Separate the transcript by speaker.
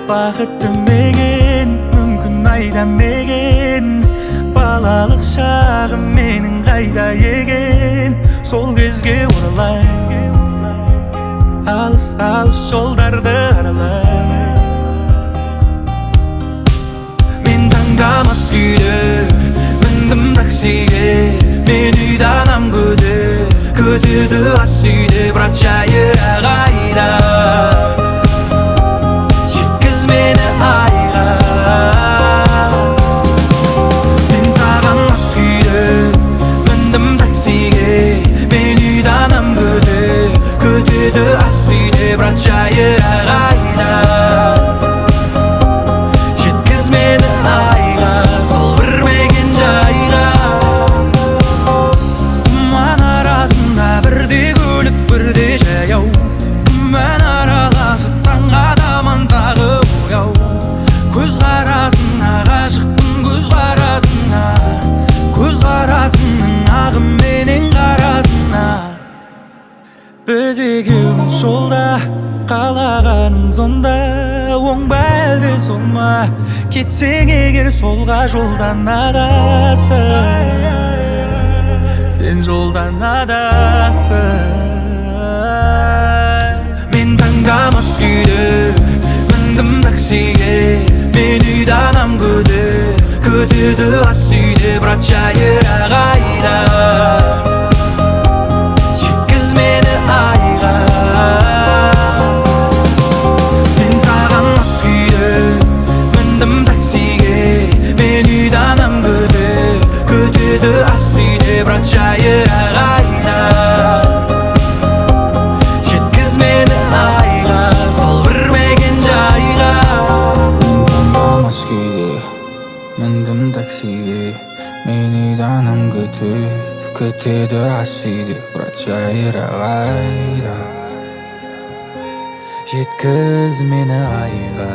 Speaker 1: бақытты менен мүмкін айдамеген балалық шағым менің қайда екен сол кезге оралай алыс алыс жолдарды аралай мен таңдамас күйде міндім таксиге мен үйді анам күтеді ас үйде бірақ жайырақ айда жеткіз мені айға мен саған мас күйде міндім таксиге мен үйді анам күтеді ас үйде бірақ жайырақ айда жеткіз мені айға сол бір мекен жайға тұман арасында бірде көлік бірде жаяу мен араласып таңға таман тағы бояу көзқарасыңа ғашықпын көзқарасыңның ағымменен қарасына біз екеуміз жолда қалағаның сонда оң ба әлде сол ма кетсең егер солға жолдан адастың сен жолдан адастың мен таңдамас күйде міндім таксиге мен үйді анам күтеді ас үйде бірақ жайырақ айда жеткіз мені айға мен саған мас күйде міндім таксиге мен үйді анам күтеді ас үйде бірақ жайырақ айда жеткіз мені айға сол бір мекен жайға
Speaker 2: мен таңдамас күйде міндім таксиге мен үйді анам күтеді ас үйде бірақ жайырақ айда
Speaker 1: жеткіз мені айға